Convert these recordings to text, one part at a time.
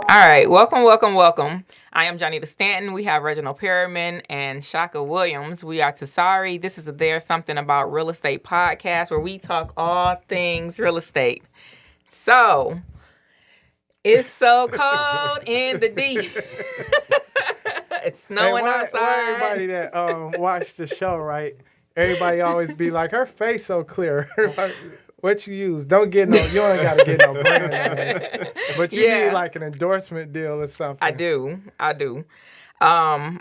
All right, welcome. I am Jonnita Stanton. We have Reginald Perryman and Kashka Williams. We are TSARE. This is a There's Something About Real Estate podcast where we talk all things real estate. So, it's so cold in the D. It's snowing outside. Why everybody that watch the show, right? Everybody always be like, her face so clear. What you use? Don't get no. You ain't got to get no brand names. But you need like an endorsement deal or something. I do. I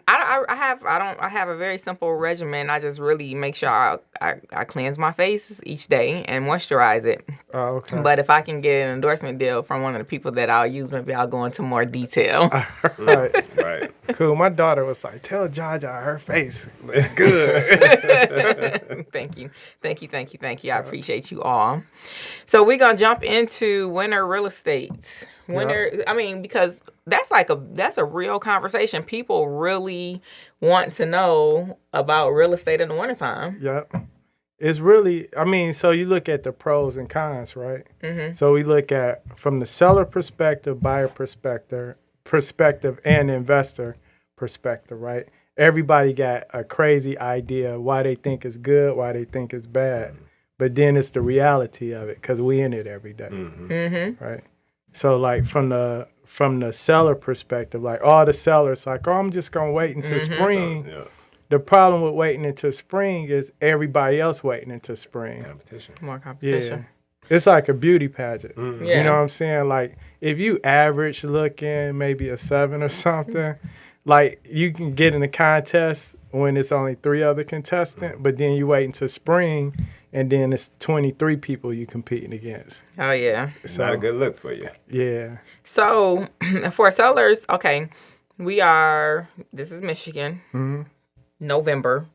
have a very simple regimen. I just really make sure I cleanse my face each day and moisturize it. Oh, okay. But if I can get an endorsement deal from one of the people that I'll use, maybe I'll go into more detail. Right. Cool. My daughter was like, tell Jaja her face good. Thank you. I appreciate you all. So we're gonna jump into winter real estate. Because that's a real conversation. People really want to know about real estate in the wintertime. Yep. It's really, so you look at the pros and cons, right? Mm-hmm. So we look at from the seller perspective, buyer perspective, and investor perspective, right? Everybody got a crazy idea why they think it's good, why they think it's bad. But then it's the reality of it because we in it every day, right? So like from the seller perspective, like all the sellers like, oh, I'm just gonna wait until spring. So, yeah. The problem with waiting until spring is everybody else waiting until spring. More competition. Yeah. It's like a beauty pageant. Mm-hmm. Yeah. You know what I'm saying? Like if you average looking, maybe a 7 or something, like you can get in a contest when it's only 3 other contestants, but then you wait until spring. And then it's 23 people you competing against. Oh, yeah. It's not a good look for you. Yeah. So, for sellers, okay, this is Michigan, November,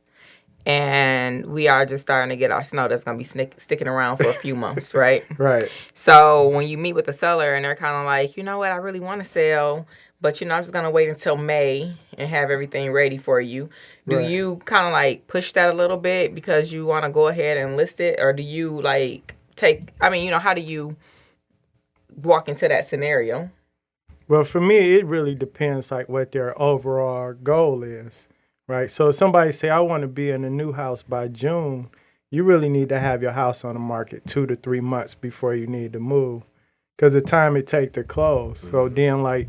and we are just starting to get our snow that's going to be sticking around for a few months, right? Right. So, when you meet with the seller and they're kind of like, you know what, I really want to sell, but, I'm just going to wait until May and have everything ready for you. Do you kind of like push that a little bit because you want to go ahead and list it? Or do you like how do you walk into that scenario? Well, for me, it really depends like what their overall goal is, right? So if somebody say, I want to be in a new house by June, you really need to have your house on the market 2 to 3 months before you need to move because the time it take to close. So then like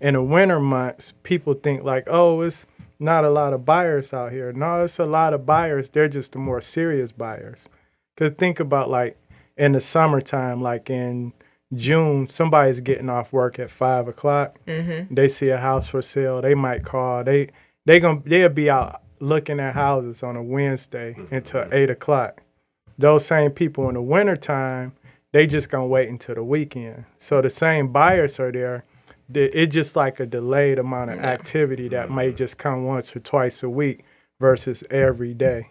in the winter months, people think like, oh, it's not a lot of buyers out here. No, it's a lot of buyers. They're just the more serious buyers. Because think about like in the summertime, like in June, somebody's getting off work at 5 o'clock. Mm-hmm. They see a house for sale. They might call. They'll be out looking at houses on a Wednesday until 8 o'clock. Those same people in the wintertime, they just going to wait until the weekend. So the same buyers are there. It's just like a delayed amount of activity that may just come once or twice a week versus every day.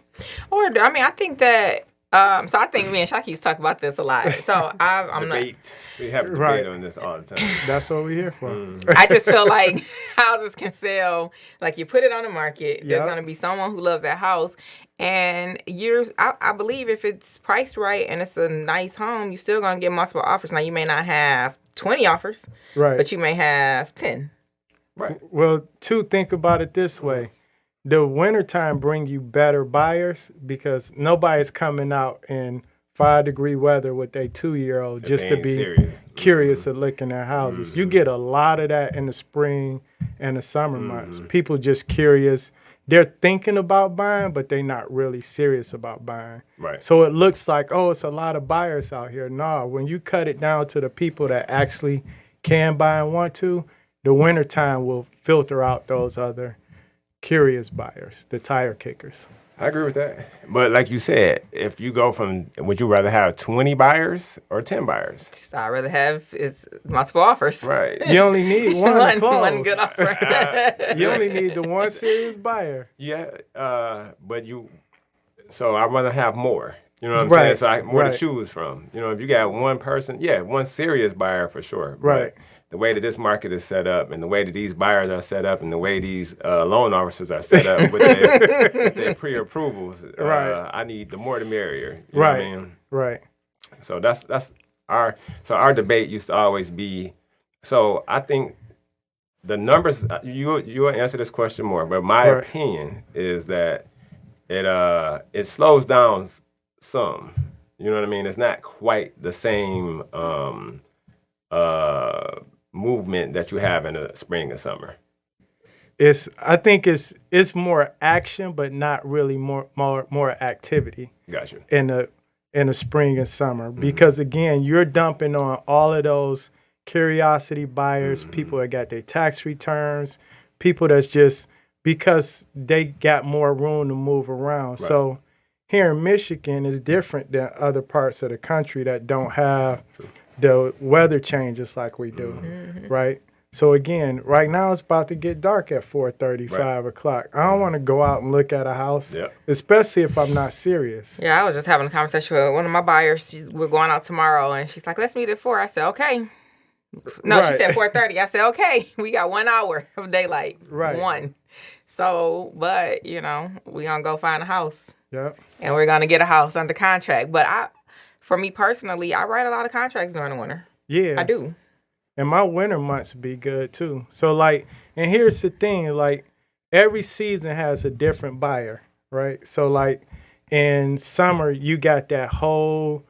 I think that, so I think me and Shaki used to talk about this a lot. So I'm debate. We have a debate on this all the time. That's what we're here for. I just feel like houses can sell, like you put it on the market, there's going to be someone who loves that house. And I believe if it's priced right and it's a nice home, you're still going to get multiple offers. Now, you may not have 20 offers, right? But you may have 10. Right. Well, think about it this way. The wintertime bring you better buyers because nobody's coming out in 5-degree weather with a 2-year-old just to be curious of looking at houses. Mm-hmm. You get a lot of that in the spring and the summer months. People just curious. They're thinking about buying, but they're not really serious about buying. Right. So it looks like, oh, it's a lot of buyers out here. No, when you cut it down to the people that actually can buy and want to, the wintertime will filter out those other curious buyers, the tire kickers. I agree with that. But like you said, if you go would you rather have 20 buyers or 10 buyers? I'd rather have multiple offers. Right. You only need one one good offer. You only need the one serious buyer. Yeah, so I'd rather have more. You know what I'm saying? So I more to choose from. If you got one person, one serious buyer for sure. Right. But the way that this market is set up and the way that these buyers are set up and the way these loan officers are set up with their pre-approvals, I need the more the merrier. You know what I mean? Right. So that's our debate used to always be, so I think the numbers, you will answer this question more, but my opinion is that it slows down some. You know what I mean? It's not quite the same movement that you have in the spring and summer. I think it's more action, but not really more activity. Gotcha. In the spring and summer, because again, you're dumping on all of those curiosity buyers, people that got their tax returns, people that's just because they got more room to move around. Right. So here in Michigan is different than other parts of the country that don't have the weather changes like we do, right? So again, right now it's about to get dark at 4:30, 5 o'clock. I don't want to go out and look at a house, especially if I'm not serious. Yeah, I was just having a conversation with one of my buyers. We're going out tomorrow, and she's like, let's meet at 4. I said, okay. No, she said 4:30. I said, okay, we got 1 hour of daylight. Right. 1. So, but, you know, we're going to go find a house. Yeah. And we're going to get a house under contract. But for me personally, I write a lot of contracts during the winter. Yeah. I do. And my winter months be good too. So like, and here's the thing, like every season has a different buyer, right? So like in summer, you got that whole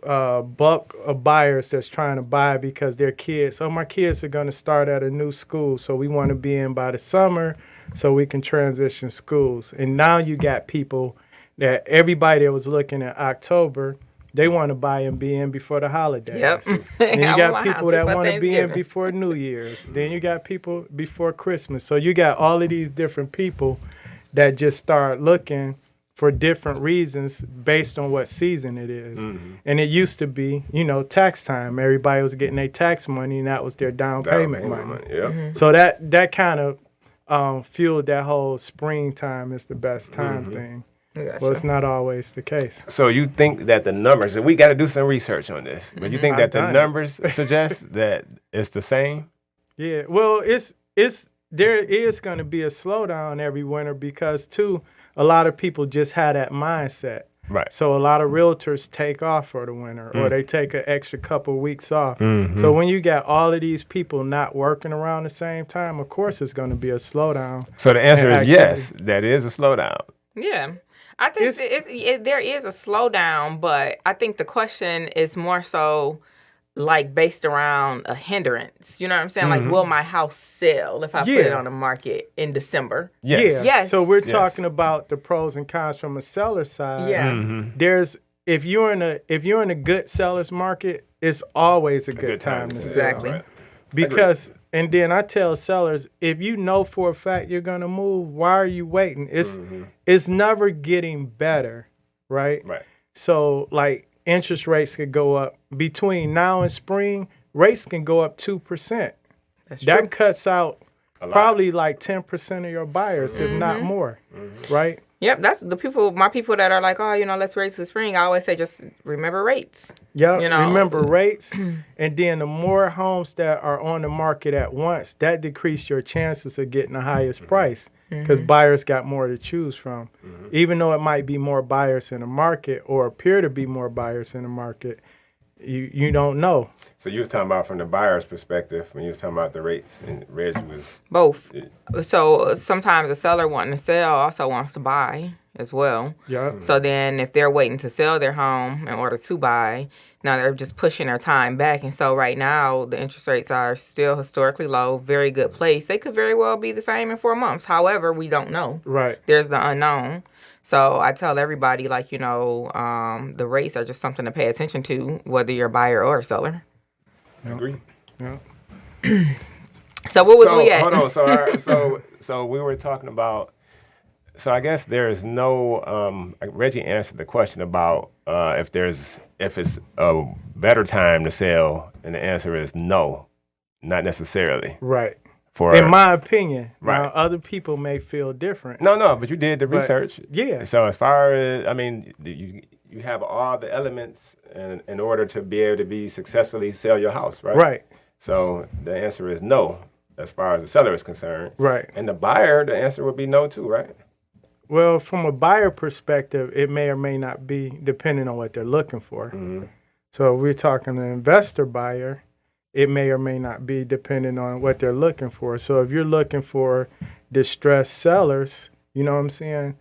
bulk of buyers that's trying to buy because their kids, so my kids are going to start at a new school. So we want to be in by the summer so we can transition schools. And now you got people that everybody that was looking at October, they want to buy and be in before the holidays. Yep. Then you got people that want to be in before New Year's. Then you got people before Christmas. So you got all of these different people that just start looking for different reasons based on what season it is. And it used to be, you know, tax time. Everybody was getting their tax money, and that was their down payment money. Yeah. So that kind of fueled that whole springtime is the best time thing. Gotcha. Well, it's not always the case. So you think that the numbers, and we got to do some research on this, but you think that the numbers suggest that it's the same? Yeah, well, there is going to be a slowdown every winter because, too, a lot of people just have that mindset. Right. So a lot of realtors take off for the winter or they take an extra couple of weeks off. So when you got all of these people not working around the same time, of course it's going to be a slowdown. So the answer is yes, that is a slowdown. Yeah. I think there is a slowdown, but I think the question is more so like based around a hindrance. You know what I'm saying? Like, will my house sell if I put it on the market in December? Yes. Yeah. So we're talking about the pros and cons from a seller side. Yeah. There's if you're in a good seller's market, it's always a good time to sell. Exactly. Right. Because and then I tell sellers, if you know for a fact you're gonna move, why are you waiting? It's never getting better, right? Right. So like interest rates could go up between now and spring. Rates can go up 2%. That cuts out probably like 10% of your buyers, if not more, right? Yep, that's my people that are like, oh, you know, let's raise the spring. I always say, just remember rates. Yep, you know? Remember rates. And then the more homes that are on the market at once, that decrease your chances of getting the highest price because buyers got more to choose from. Even though it might be more buyers in the market or appear to be more buyers in the market, you don't know. So you was talking about from the buyer's perspective when you was talking about the rates, and Reg was... Both. So sometimes the seller wanting to sell also wants to buy as well. Yeah. So then if they're waiting to sell their home in order to buy, now they're just pushing their time back. And so right now the interest rates are still historically low, very good place. They could very well be the same in 4 months. However, we don't know. Right. There's the unknown. So I tell everybody, like, you know, the rates are just something to pay attention to, whether you're a buyer or a seller. Agree. Yeah. So what was we at? Hold on. So we were talking about. So I guess there is no. Reggie answered the question about if it's a better time to sell, and the answer is no, not necessarily. Right. In my opinion, right. Now other people may feel different. No, but you did the research. Yeah. So as far as you have all the elements in order to be able to successfully sell your house, right? Right. So the answer is no, as far as the seller is concerned. Right. And the buyer, the answer would be no too, right? Well, from a buyer perspective, it may or may not be, depending on what they're looking for. So if we're talking an investor buyer, it may or may not be depending on what they're looking for. So if you're looking for distressed sellers, you know what I'm saying?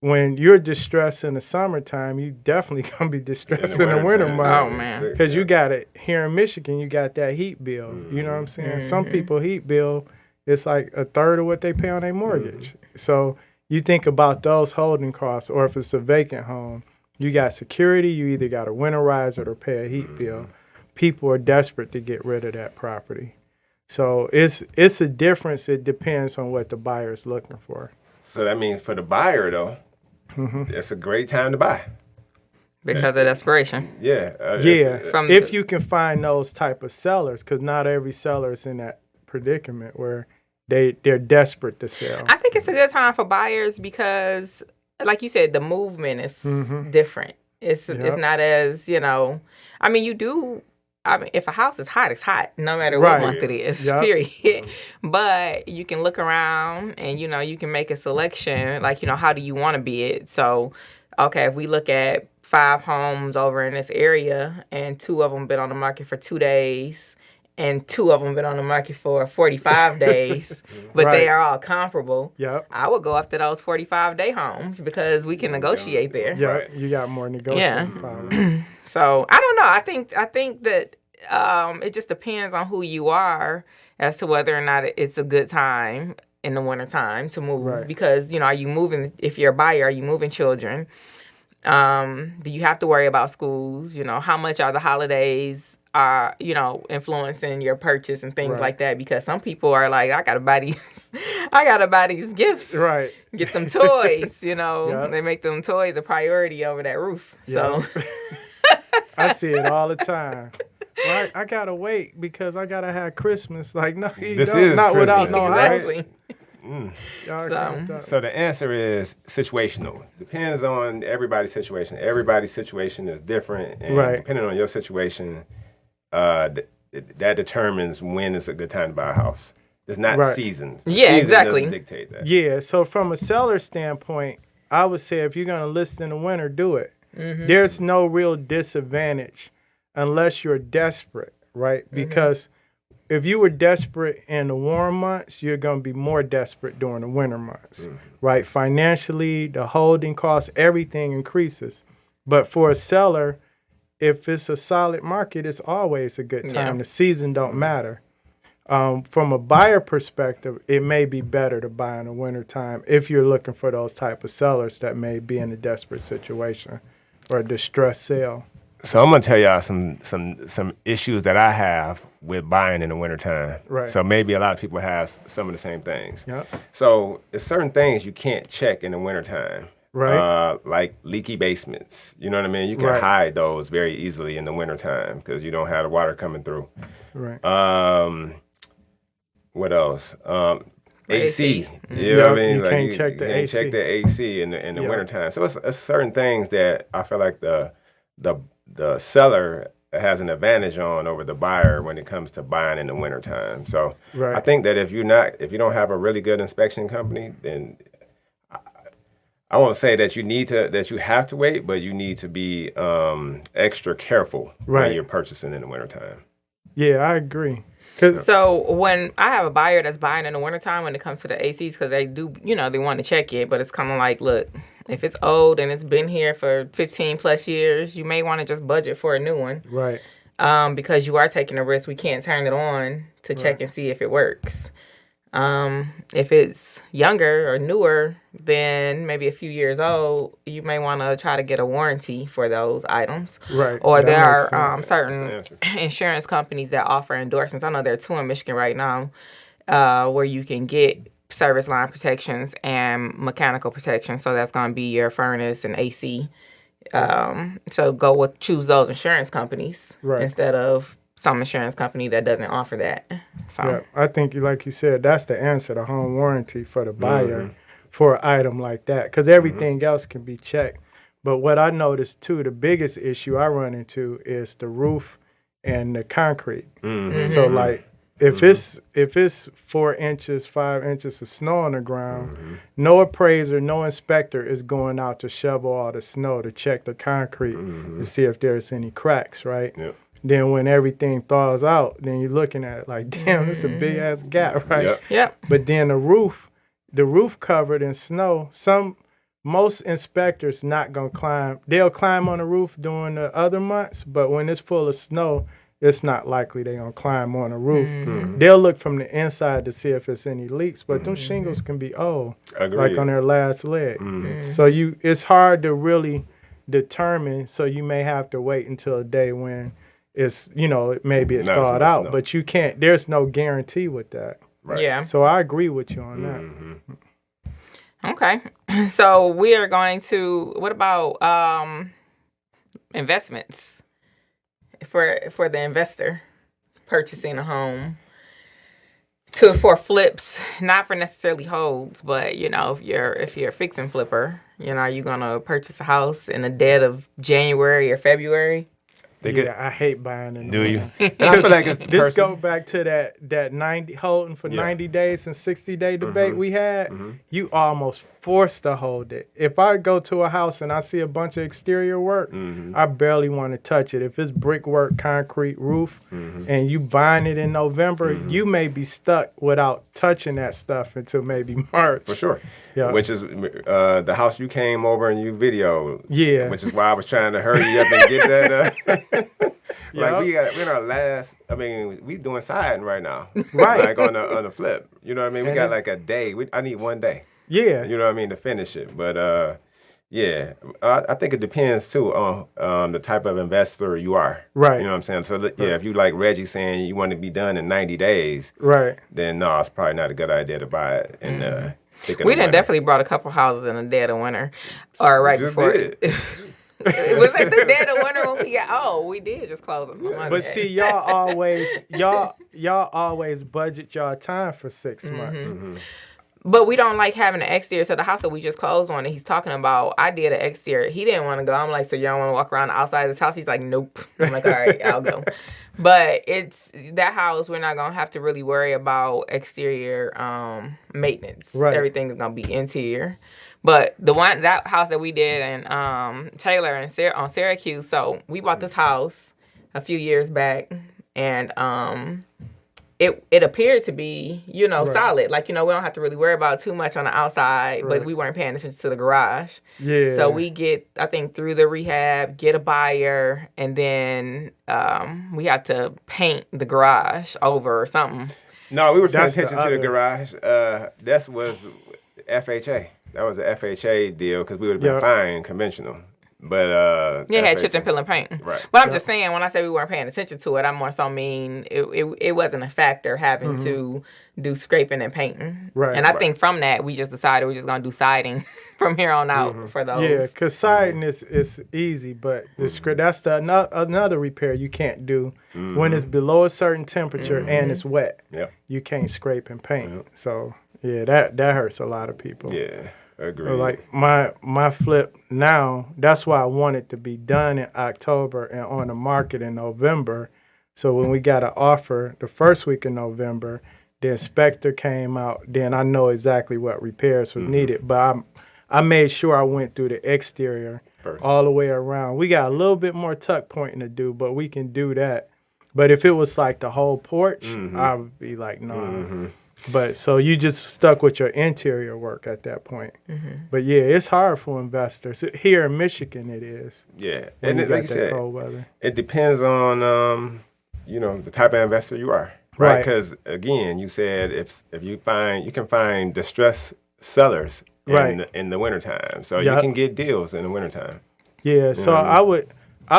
When you're distressed in the summertime, you definitely gonna be distressed in the winter months. Oh, man. Because you got it here in Michigan, you got that heat bill. You know what I'm saying? Some people heat bill, it's like a third of what they pay on their mortgage. So you think about those holding costs, or if it's a vacant home, you got security, you either got to winterize it or pay a heat bill. People are desperate to get rid of that property. So it's a difference. It depends on what the buyer's looking for. So that means for the buyer, though, it's a great time to buy. Because of desperation. Yeah. If you can find those type of sellers, because not every seller is in that predicament where they're desperate to sell. I think it's a good time for buyers because, like you said, the movement is different. It's not as, I mean, if a house is hot, it's hot, no matter what month it is, period. But you can look around and, you can make a selection, like, how do you want to be it? So, okay, if we look at 5 homes over in this area and 2 of them been on the market for 2 days and 2 of them been on the market for 45 days, but they are all comparable, I would go after those 45-day homes because we can negotiate there. Yeah, you got more negotiating power. So I don't know. I think that it just depends on who you are as to whether or not it's a good time in the wintertime to move. Right. Because, are you moving, if you're a buyer, are you moving children? Do you have to worry about schools? How much are the holidays influencing your purchase and things like that? Because some people are like, I gotta buy these gifts. Right. Get them toys, They make them toys a priority over that roof. So I see it all the time. Well, I gotta wait because I gotta have Christmas. Like, no, you This don't. is Not Christmas. without no exactly. house. So the answer is situational. Depends on everybody's situation. Everybody's situation is different, and depending on your situation, that determines when is a good time to buy a house. It's not seasons. Yeah, Season exactly. doesn't dictate that. Yeah. So from a seller standpoint, I would say if you're gonna list in the winter, do it. There's no real disadvantage unless you're desperate, right? Because if you were desperate in the warm months, you're going to be more desperate during the winter months, right? Financially, the holding costs, everything increases. But for a seller, if it's a solid market, it's always a good time. The season don't matter. From a buyer perspective, it may be better to buy in the wintertime if you're looking for those type of sellers that may be in a desperate situation or a distressed sale. So I'm gonna tell y'all some issues that I have with buying in the wintertime. Right. So maybe a lot of people have some of the same things. Yep. So there's certain things you can't check in the wintertime. Right. Like leaky basements. You know what I mean? You can hide those very easily in the wintertime because you don't have the water coming through. Right. What else? AC. You know what I mean? You can't check the AC. Check the AC in the wintertime. So it's certain things that I feel like the seller has an advantage on over the buyer when it comes to buying in the wintertime. So I think that if you don't have a really good inspection company, then I won't say that you have to wait, but you need to be extra careful when you're purchasing in the wintertime. Yeah, I agree. So when I have a buyer that's buying in the wintertime when it comes to the ACs, because they do, they want to check it, but it's kind of like, look, if it's old and it's been here for 15 plus years, you may want to just budget for a new one. Right. Because you are taking a risk. We can't turn it on to check and see if it works. If it's younger or newer than maybe a few years old, you may want to try to get a warranty for those items. Right. Or there are certain insurance companies that offer endorsements. I know there are 2 in Michigan right now where you can get service line protections and mechanical protection. So that's going to be your furnace and AC. So choose those insurance companies instead of some insurance company that doesn't offer that. So. Yeah, I think, like you said, that's the answer, the home warranty for the buyer for an item like that, because everything else can be checked. But what I noticed, too, the biggest issue I run into is the roof and the concrete. So, like, if it's 4 inches, 5 inches of snow on the ground, no appraiser, no inspector is going out to shovel all the snow to check the concrete to see if there's any cracks, right? Yep. Then when everything thaws out, then you're looking at it like, damn, this is a big ass gap, right? Yep. Yep. But then the roof covered in snow. Most inspectors not gonna climb. They'll climb on the roof during the other months, but when it's full of snow, it's not likely they're gonna climb on the roof. They'll look from the inside to see if there's any leaks, but them shingles can be old, like on their last leg. So it's hard to really determine. So you may have to wait until a day when it's, maybe it's thawed out, snow. but you can't. There's no guarantee with that. Right. Yeah. So I agree with you on that. Okay. So we are going to, what about investments for the investor purchasing a home for flips, not for necessarily holds, but if you're a fix and flipper, you're going to purchase a house in the dead of January or February. I hate buying in the Do you? winter. And I feel like it's This go back to that 90 holding for 90 days and 60-day debate we had. You almost forced to hold it. If I go to a house and I see a bunch of exterior work, I barely want to touch it. If it's brickwork, concrete roof, and you buying it in November, you may be stuck without touching that stuff until maybe March. For sure. Yeah. Which is the house you came over and you videoed. Yeah. Which is why I was trying to hurry up and get that. Like we're in our last. I mean, we doing siding right now. Right. Like on the flip. You know what I mean? We got like a day. I need one day. Yeah. You know what I mean, to finish it. But I think it depends too on the type of investor you are. Right. You know what I'm saying? So if you like Reggie saying you want to be done in 90 days, Right. then no, it's probably not a good idea to buy it. And We done definitely brought a couple houses in the dead of winter, or right Just before. did. It was like the dead of winter when we got. We did just close it. But see, y'all always budget y'all time for 6 months. But we don't like having an exterior. So the house that we just closed on that he's talking about, I did an exterior. He didn't want to go. I'm like, so you don't want to walk around the outside of this house? He's like, nope. I'm like, all right, I'll go. But it's that house, we're not going to have to really worry about exterior maintenance. Right. Everything is going to be interior. But that house that we did in Taylor and on Syracuse, so we bought this house a few years back, and it appeared to be, solid. Like, we don't have to really worry about too much on the outside, but we weren't paying attention to the garage. Yeah. So we get, I think, through the rehab, get a buyer, and then we have to paint the garage over or something. No, we were paying That's attention to the garage. That was FHA. That was an FHA deal because we would have been fine conventional. But it had chipped and peeling paint. Right. But I'm just saying, when I say we weren't paying attention to it, I more so mean it wasn't a factor having to do scraping and painting. Right. And I think from that we just decided we're just gonna do siding from here on out for those. Yeah, because siding is easy, but that's another repair you can't do when it's below a certain temperature and it's wet. Yep. You can't scrape and paint. So that hurts a lot of people. Yeah. Agreed. So like my flip now, that's why I want it to be done in October and on the market in November. So when we got an offer the first week of November, the inspector came out, then I know exactly what repairs was needed. But I made sure I went through the exterior first, all the way around. We got a little bit more tuck pointing to do, but we can do that. But if it was like the whole porch, I would be like, no. But so you just stuck with your interior work at that point. But yeah, it's hard for investors. Here in Michigan, it is. Yeah. And like you said, cold weather. It depends on, the type of investor you are. Right. Because, again, you said if you can find distressed sellers in the wintertime. So you can get deals in the wintertime. Yeah. So I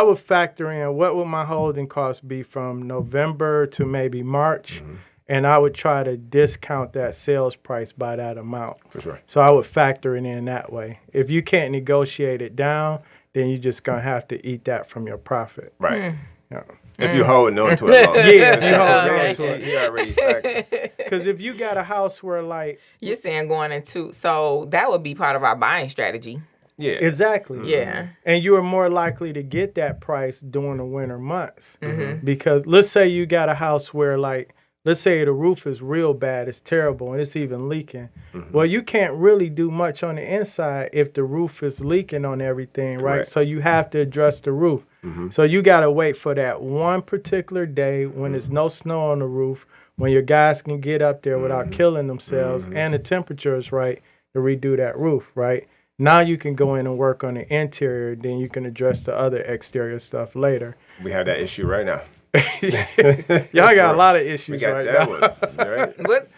would factor in what would my holding cost be from November to maybe March. And I would try to discount that sales price by that amount. For sure. So I would factor it in that way. If you can't negotiate it down, then you're just going to have to eat that from your profit. Right. Yeah. If you're holding on to it long. He already factored. Because if you got a house where like... You're saying going into... So that would be part of our buying strategy. Yeah. Exactly. Yeah. And you are more likely to get that price during the winter months. Because let's say you got a house where like... Let's say the roof is real bad, it's terrible, and it's even leaking. Well, you can't really do much on the inside if the roof is leaking on everything, right? So you have to address the roof. So you got to wait for that one particular day when there's no snow on the roof, when your guys can get up there without killing themselves, and the temperature is right to redo that roof, right? Now you can go in and work on the interior, then you can address the other exterior stuff later. We have that issue right now. Y'all got a lot of issues We got right that now. one, right? What?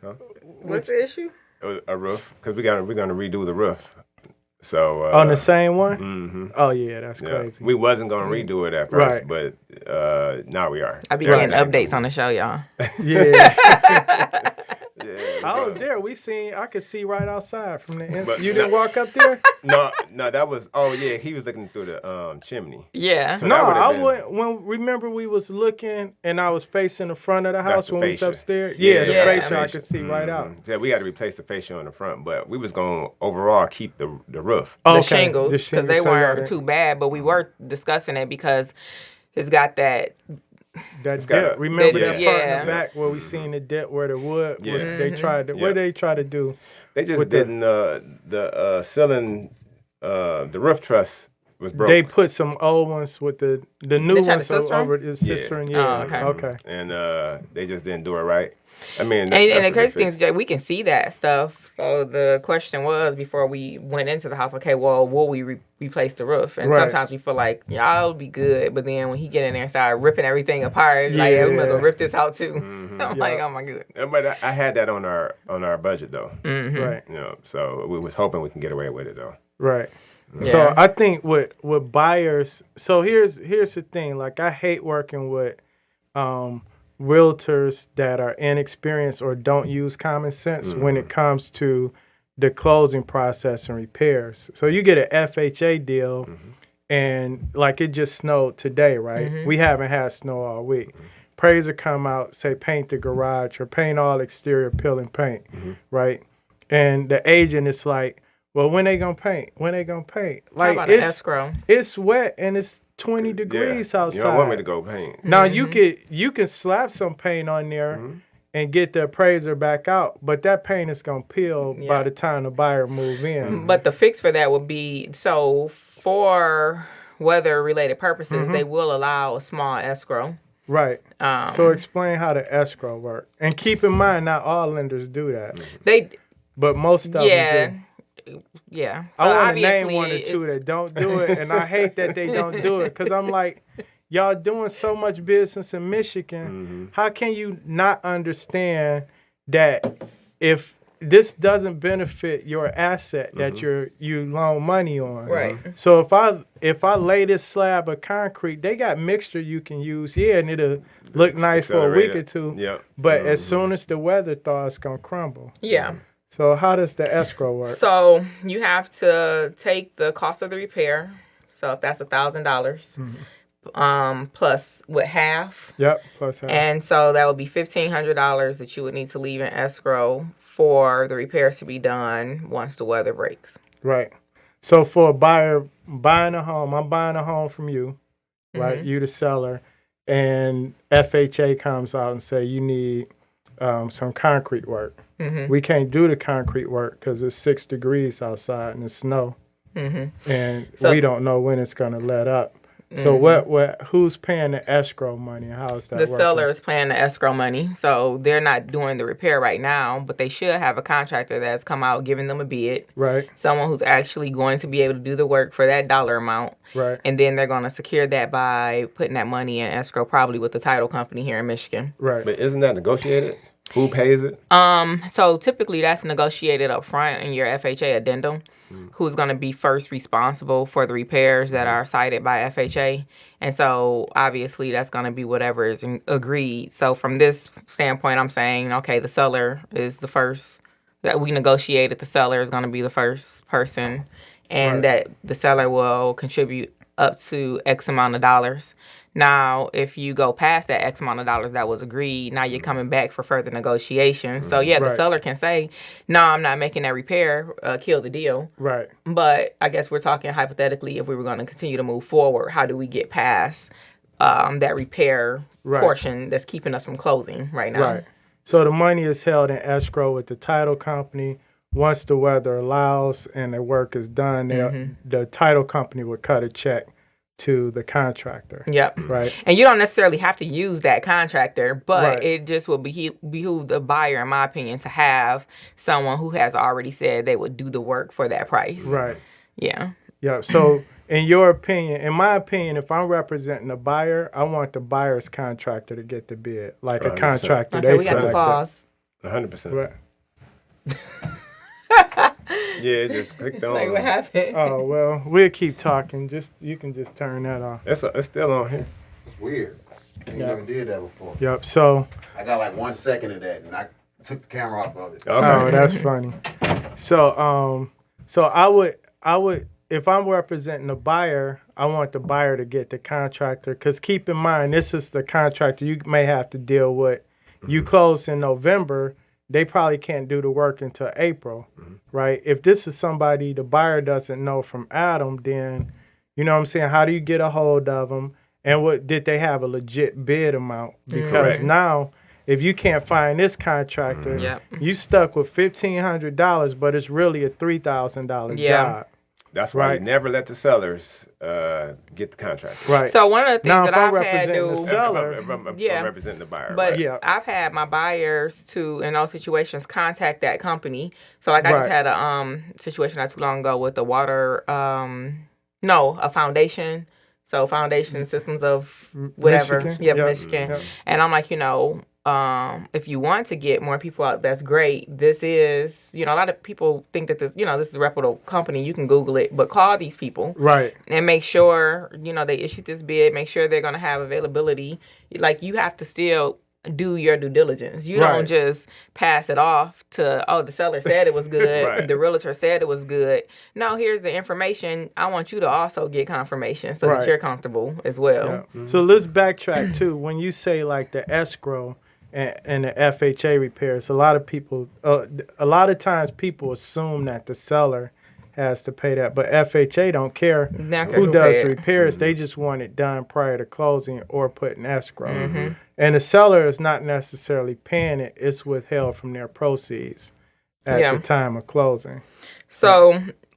Huh? What's the issue? A roof, because we're gonna redo the roof. So On the same one? Oh yeah, that's crazy. We wasn't gonna redo it at first, but now we are. I be getting updates on the show, y'all. Yeah. Yeah, I was there. I could see right outside from the inside. You didn't walk up there? No, that was. Oh yeah, he was looking through the chimney. Yeah. So No, that would've I been- went. Remember, we was looking, and I was facing the front of the house the when we was fascia. upstairs. Yeah, Yeah, the yeah, fascia I fascia. could see right out. Yeah, we had to replace the fascia on the front, but we was gonna overall keep the roof. The Okay, shingles, the because they shingles, so weren't y'all too bad, but we were discussing it because it's got that. That got dip. a- Remember the- that part in yeah. the back where we seen the dip where the wood was? Yeah. They tried to. What they try to do? They just With the- didn't. The ceiling, the roof truss was broke. They put some old ones with the new They tried ones to cistern? over the cistern. Yeah. Oh, okay. And they just didn't do it right. I mean, And that's the big crazy thing fix. is, Jay, we can see that stuff. So the question was before we went into the house, okay, well, will we replace the roof? And Right. sometimes we feel like, y'all be good. But then when he get in there and start ripping everything apart, like, yeah, we might as well Yeah. rip this out too. I'm like, oh my God. But I had that on our budget though. Right. You know, so we was hoping we can get away with it though. Right. Yeah. So I think with buyers, so here's the thing. Like I hate working with realtors that are inexperienced or don't use common sense when it comes to the closing process and repairs. So you get an FHA deal and like it just snowed today, right? We haven't had snow all week. Appraiser come out, say paint the garage or paint all exterior peel and paint, right? And the agent is like, well, when they gonna paint? When they gonna paint? How Like about an escrow? it's wet and it's 20 degrees outside. You don't want me to go paint. Now you can slap some paint on there and get the appraiser back out, but that paint is gonna peel by the time the buyer move in. But the fix for that would be, so for weather-related purposes, they will allow a small escrow. Right. So explain how the escrow work. And keep in mind, not all lenders do that, They, but most of them do. Yeah. So I want to name obviously one or two it's- that don't do it, and I hate that they don't do it because I'm like, y'all doing so much business in Michigan. How can you not understand that if this doesn't benefit your asset that you loan money on? Right. So if I lay this slab of concrete, they got mixture you can use, and it'll look nice for a week or two. Yep. But as soon as the weather thaws, it's gonna crumble. Yeah. So how does the escrow work? So you have to take the cost of the repair. So if that's $1,000, plus with half, Yep. Plus half. and so that would be $1,500 that you would need to leave in escrow for the repairs to be done once the weather breaks. Right. So for a buyer buying a home, I'm buying a home from you, right? You the seller, and FHA comes out and say you need some concrete work. We can't do the concrete work because it's 6 degrees outside and it's snow, and So- we don't know when it's gonna let up. So what? Who's paying the escrow money? How is that The working? seller is paying the escrow money, so they're not doing the repair right now, but they should have a contractor that's come out giving them a bid. Right. Someone who's actually going to be able to do the work for that dollar amount. Right. And then they're going to secure that by putting that money in escrow, probably with the title company here in Michigan. Right. But isn't that negotiated? Who pays it? So typically that's negotiated up front in your FHA addendum. Who's going to be first responsible for the repairs that are cited by FHA. And so obviously that's going to be whatever is agreed. So from this standpoint, I'm saying, okay, the seller is the first that we negotiated. The seller is going to be the first person, and that the seller will contribute up to X amount of dollars. Now, if you go past that X amount of dollars that was agreed, now you're coming back for further negotiations. So, yeah, the Right. seller can say, no, I'm not making that repair, kill the deal. Right. But I guess we're talking hypothetically, if we were going to continue to move forward, how do we get past that repair portion that's keeping us from closing right now? Right. So the money is held in escrow with the title company. Once the weather allows and the work is done, the title company would cut a check to the contractor. Yep. Right. And you don't necessarily have to use that contractor, but Right. it just will behoove the buyer, in my opinion, to have someone who has already said they would do the work for that price. Right. Yeah. Yeah. So, in my opinion, if I'm representing the buyer, I want the buyer's contractor to get the bid, like a 100%. contractor Okay, they we got the selected. pause. 100%. Right. Yeah, just clicked on. Like, what happened? Oh well, we'll keep talking. You can just turn that off. It's still on here. It's weird. You never did that before. Yep. So, I got like 1 second of that, and I took the camera off of it. Okay. oh, that's funny. So, I would, if I'm representing the buyer, I want the buyer to get the contractor. Because keep in mind, this is the contractor you may have to deal with. You close in November, they probably can't do the work until April, right? If this is somebody the buyer doesn't know from Adam, then, you know what I'm saying, how do you get a hold of them? And what did they have a legit bid amount? Because Correct. now, if you can't find this contractor, Yep. you stuck with $1,500, but it's really a $3,000 Yeah. job. That's why Right. we never let the sellers get the contract. Right. So one of the things Now, that if I'm I've had representing the to seller, If I'm Yeah. representing the buyer. But right? Yeah. I've had my buyers to, in those situations, contact that company. So like I just Right. had a situation not too long ago with the water, a foundation. So foundation systems of whatever. Michigan? Yeah, Yep. Michigan. Yep. And I'm like, if you want to get more people out, that's great. This is, a lot of people think that this is a reputable company. You can Google it, but call these people Right. and make sure, they issued this bid, make sure they're going to have availability. Like, you have to still do your due diligence. You don't Right. just pass it off to, the seller said it was good, Right. the realtor said it was good. No, here's the information. I want you to also get confirmation so Right. that you're comfortable as well. Yeah. So let's backtrack too. When you say like the escrow and the FHA repairs, a lot of times people assume that the seller has to pay that, but FHA don't care Not care who who does pay it. repairs. They just want it done prior to closing or put in escrow. Mm-hmm. And the seller is not necessarily paying it; it's withheld from their proceeds at Yeah. the time of closing. So,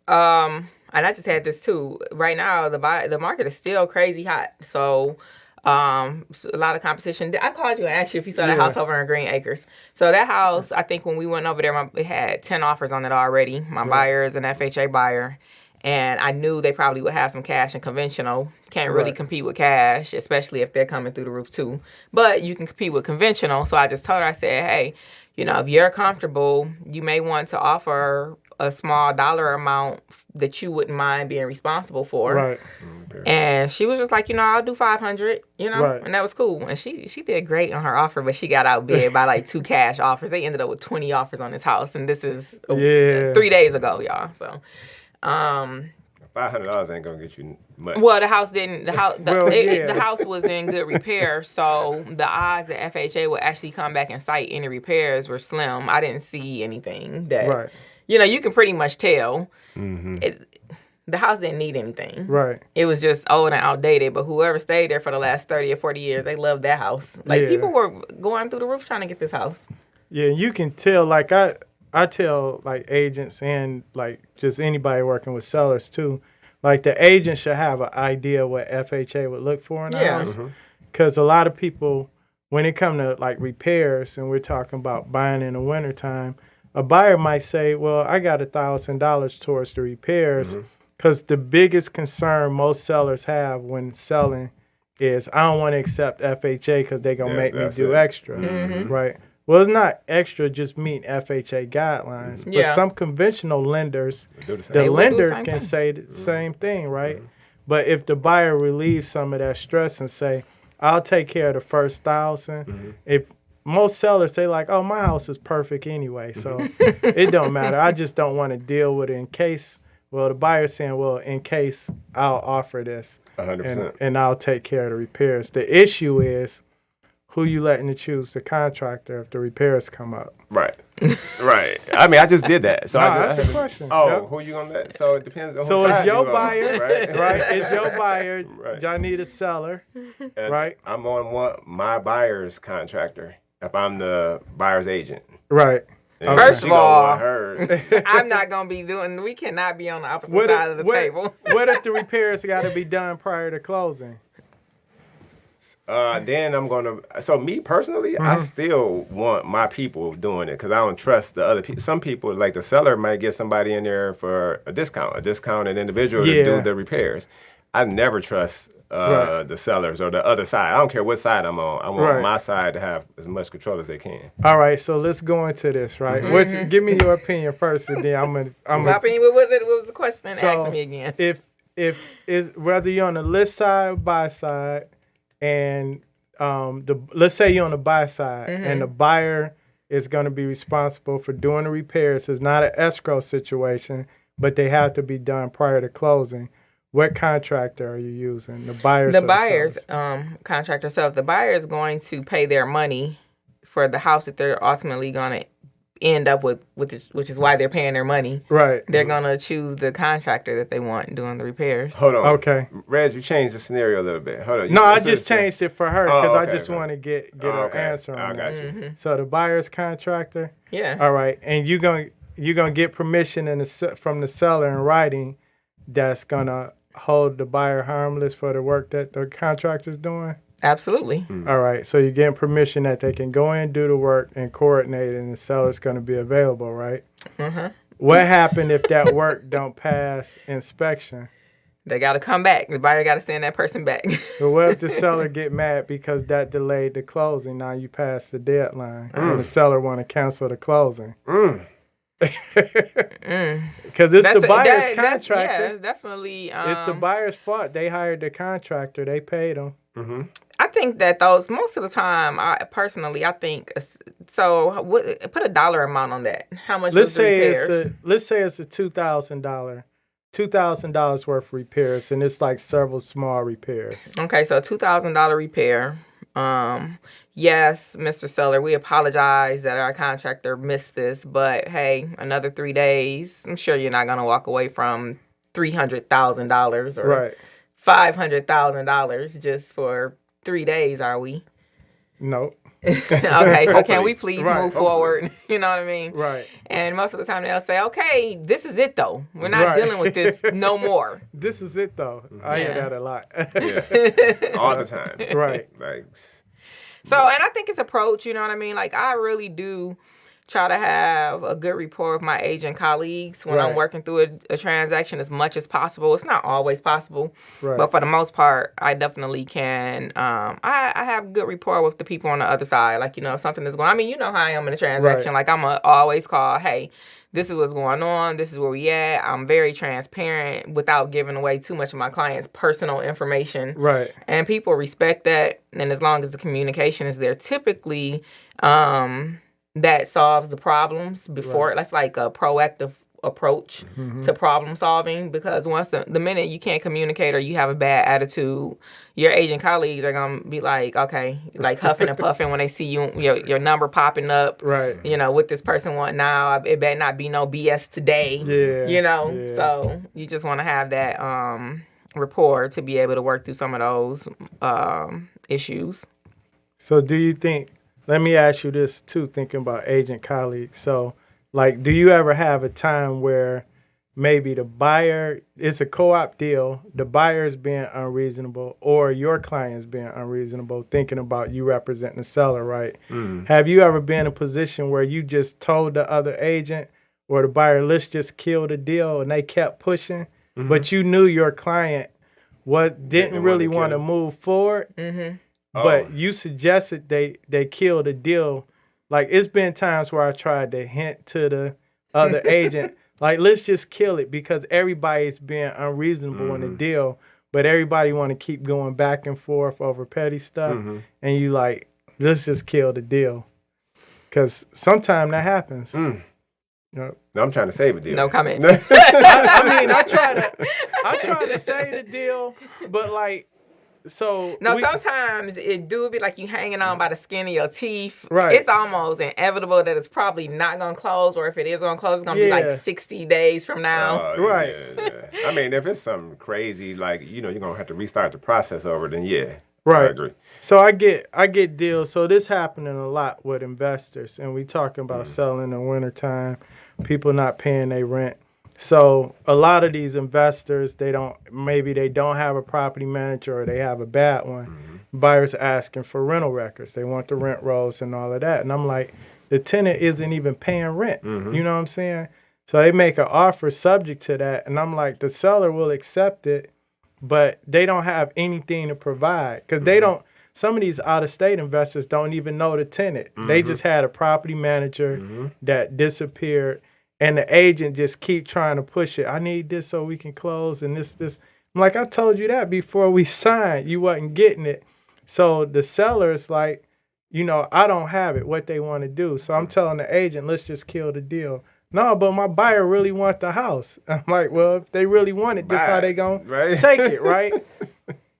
and I just had this too. Right now, the market is still crazy hot. So, a lot of competition. I called you and asked you if you saw that Yeah. house over in Green Acres. So that house, I think when we went over there, it had 10 offers on it already. My buyer is an FHA buyer. And I knew they probably would have some cash and conventional. Can't really Right. compete with cash, especially if they're coming through the roof too. But you can compete with conventional. So I just told her, I said, hey, if you're comfortable, you may want to offer a small dollar amount that you wouldn't mind being responsible for. Right. And she was just like, I'll do 500, Right. and that was cool. And she did great on her offer, but she got outbid by like 2 cash offers. They ended up with 20 offers on this house, and this is Yeah. 3 days ago, y'all. So, $500 ain't gonna get you much. well, the house didn't. The house, Well, yeah. the house was in good repair, so the odds that FHA would actually come back and cite any repairs were slim. I didn't see anything that, Right. you can pretty much tell. Mm-hmm. The house didn't need anything. Right. It was just old and outdated, but whoever stayed there for the last 30 or 40 years, they loved that house. Like, Yeah. people were going through the roof trying to get this house. Yeah, you can tell. Like I tell like agents and like just anybody working with sellers too. Like the agent should have an idea what FHA would look for in a Yeah. house, because a lot of people, when it come to like repairs, and we're talking about buying in the wintertime, a buyer might say, "Well, I got $1,000 towards the repairs," because the biggest concern most sellers have when selling is, I don't want to accept FHA because they're gonna Yeah, make me that's do it. extra, Mm-hmm. right? Well, it's not extra, just meet FHA guidelines. But Yeah. some conventional lenders, Do the same. the They will do the lender same can thing. say the same thing, right? But if the buyer relieves some of that stress and say, I'll take care of the first 1,000, if most sellers say like, oh, my house is perfect anyway, so it don't matter. I just don't want to deal with it in case. Well, the buyer's saying, well, in case I'll offer this 100%. and I'll take care of the repairs. The issue is, who you letting to choose the contractor if the repairs come up? Right. Right. I mean, I just did that. So No, I just, that's a question. Oh, Yep. who you gonna let? So it depends on So whose it's side your you on, buyer, right? right? It's your buyer, Right. Jonnita seller, And right? I'm on my buyer's contractor if I'm the buyer's agent. Right. And First she of gonna all, want her. I'm not gonna be doing. We cannot be on the opposite What side if, of the table. what if the repairs got to be done prior to closing? Then I'm gonna. So me personally, I still want my people doing it because I don't trust the other people. Some people, like the seller, might get somebody in there for a discounted individual to do the repairs. I never trust the sellers or the other side. I don't care what side I'm on. I want my side to have as much control as they can. All right, so let's go into this, right? Give me your opinion first, and then My opinion. What was it? What was the question? Ask me again. If is whether you're on the list side or buy side, and let's say you're on the buy side, and the buyer is going to be responsible for doing the repairs. It's not an escrow situation, but they have to be done prior to closing. What contractor are you using? The buyers. The buyer's contractor. So if the buyer is going to pay their money for the house that they're ultimately going to end up with which is why they're paying their money. Right. They're going to choose the contractor that they want doing the repairs. Hold on. Okay. Reg, you changed the scenario a little bit. Hold on. No, I just changed it for her because I just want to get her okay. answer on I got that. you. So the buyer's contractor. Yeah. All right, and you're gonna get permission from the seller in writing that's gonna hold the buyer harmless for the work that the contractor's doing. Absolutely. All right, so you're getting permission that they can go in, do the work, and coordinate, and the seller's gonna be available, right? What happened if that work don't pass inspection? They got to come back. The buyer got to send that person back. But what if the seller get mad because that delayed the closing? Now you passed the deadline, and the seller want to cancel the closing. Because it's the buyer's contractor. Yeah, it's definitely. It's the buyer's fault. They hired the contractor. They paid them. I think that most of the time, I think, so put a dollar amount on that. How much was the repairs? Let's say it's a $2,000 worth of repairs, and it's like several small repairs. Okay, so $2,000 repair. Yes, Mr. Seller, we apologize that our contractor missed this, but hey, another 3 days. I'm sure you're not going to walk away from $300,000 or $500,000 just for 3 days, are we? No. Okay, so can we please move forward? You know what I mean? Right. And most of the time they'll say, okay, this is it though. We're not dealing with this no more. This is it though. I hear that a lot. All the time. Right. So, and I think it's approach, you know what I mean? Like, I really do try to have a good rapport with my agent colleagues when I'm working through a transaction as much as possible. It's not always possible, but for the most part, I definitely can. I have good rapport with the people on the other side. Like, you know, if something is going on. I mean, you know how I am in a transaction. Like, I'm always call, hey, this is what's going on. This is where we at. I'm very transparent without giving away too much of my client's personal information. Right. And people respect that. And as long as the communication is there, typically that solves the problems before. That's like a proactive approach to problem solving, because once the minute you can't communicate or you have a bad attitude, your agent colleagues are gonna be like, okay, like huffing and puffing when they see your number popping up, you know, what this person want now. It better not be no BS today, you know. So you just want to have that rapport to be able to work through some of those issues. So do you think, let me ask you this too, thinking about agent colleagues. So, like, do you ever have a time where maybe the buyer, it's a co-op deal, the buyer is being unreasonable or your client's being unreasonable, thinking about you representing the seller, right? Have you ever been in a position where you just told the other agent or the buyer, let's just kill the deal, and they kept pushing, but you knew your client didn't really want to move forward? But you suggested they kill the deal. Like, it's been times where I tried to hint to the other agent, like, let's just kill it, because everybody's being unreasonable in the deal, but everybody want to keep going back and forth over petty stuff. And you like, let's just kill the deal. Because sometimes that happens. No, I'm trying to save a deal. No comment. I mean, I try to save the deal, but like, sometimes it do be like you hanging on by the skin of your teeth. Right. It's almost inevitable that it's probably not going to close, or if it is going to close, it's going to be like 60 days from now. Yeah. I mean, if it's something crazy, like, you know, you're going to have to restart the process over, then Right. I agree. So I get deals. So this happening a lot with investors, and we talking about selling in the wintertime, people not paying their rent. So a lot of these investors, they don't have a property manager or they have a bad one. Buyers asking for rental records. They want the rent rolls and all of that. And I'm like, the tenant isn't even paying rent. You know what I'm saying? So they make an offer subject to that, and I'm like, the seller will accept it, but they don't have anything to provide because they don't. Some of these out-of-state investors don't even know the tenant. They just had a property manager that disappeared, and the agent just keep trying to push it. I need this so we can close, and this. I'm like, I told you that before we signed. You wasn't getting it. So the seller's like, I don't have it, what they want to do. So I'm telling the agent, let's just kill the deal. No, but my buyer really want the house. I'm like, well, if they really want it, this how they going to take it, right?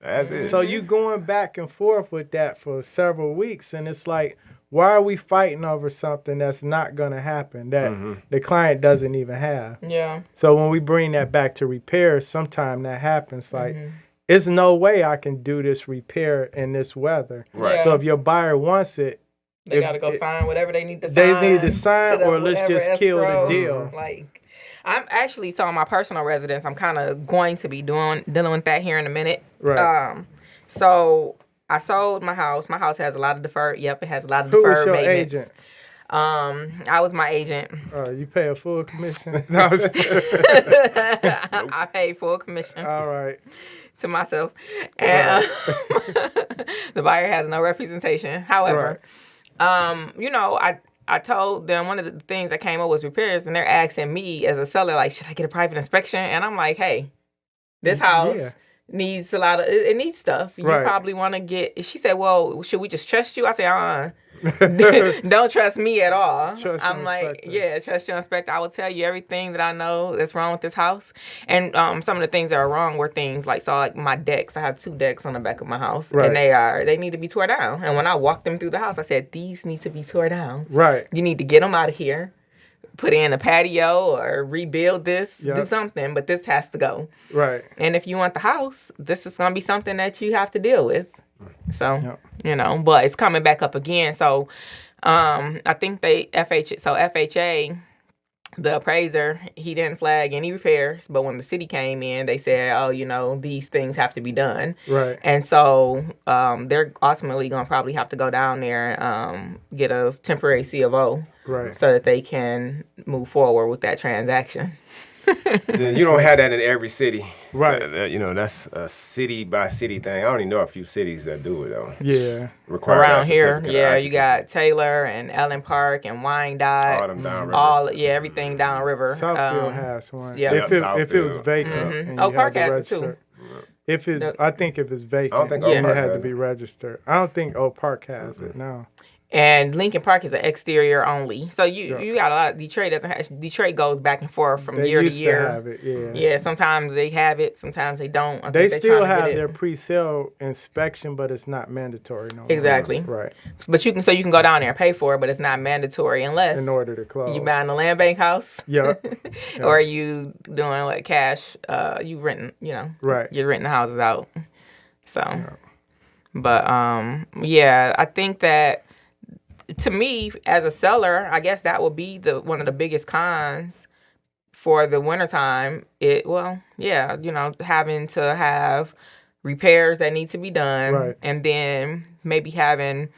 That's it. So you going back and forth with that for several weeks, and it's like, why are we fighting over something that's not going to happen, that the client doesn't even have? Yeah. So when we bring that back to repairs, sometime that happens, like, there's no way I can do this repair in this weather. Right. So if your buyer wants it, They got to go sign whatever they need to sign. They need to sign, or let's just kill the deal. Like, I'm actually telling my personal residence, I'm kind of going to be dealing with that here in a minute. Right. So I sold my house. My house has a lot of deferred. Yep, it has a lot of Who deferred was your maintenance. agent? I was my agent. You pay a full commission? No, I was- I paid full commission. All right. To myself, and the buyer has no representation. However, I told them one of the things that came up was repairs, and they're asking me as a seller, like, should I get a private inspection? And I'm like, hey, this house needs a lot of, it needs stuff. You probably want to get. She said, well, should we just trust you? I said, don't trust me at all. I'm like, trust your inspector. I will tell you everything that I know that's wrong with this house. And some of the things that are wrong were things like my decks. I have 2 decks on the back of my house, and they need to be tore down. And when I walked them through the house, I said, these need to be tore down. Right. You need to get them out of here, put in a patio or rebuild this, do something, but this has to go. Right. And if you want the house, this is going to be something that you have to deal with. So, but it's coming back up again. So, I think FHA, the appraiser, he didn't flag any repairs, but when the city came in, they said, these things have to be done. Right. And so, they're ultimately going to probably have to go down there and get a temporary C of O. Right. So that they can move forward with that transaction. You don't have that in every city. Right. That's a city by city thing. I only know a few cities that do it, though. Yeah. Around here, you got Taylor and Ellen Park and Wyandotte. All them downriver. Everything downriver. Southfield has one. Yeah. If it was vacant. And Park has it, too. I think if it's vacant, it had to be registered. I don't think Oak Park has it, no. And Lincoln Park is an exterior only. So you got a lot of Detroit goes back and forth from year to year. They used to have it, Yeah, sometimes they have it, sometimes they don't. They still have their pre-sale inspection, but it's not mandatory no more. Exactly. Right. But you can go down there and pay for it, but it's not mandatory unless in order to close. You buying a land bank house. Yeah. Or you doing like cash, you renting, Right. You're renting the houses out. So but I think that to me, as a seller, I guess that would be one of the biggest cons for the wintertime. Having to have repairs that need to be done, right. And then maybe having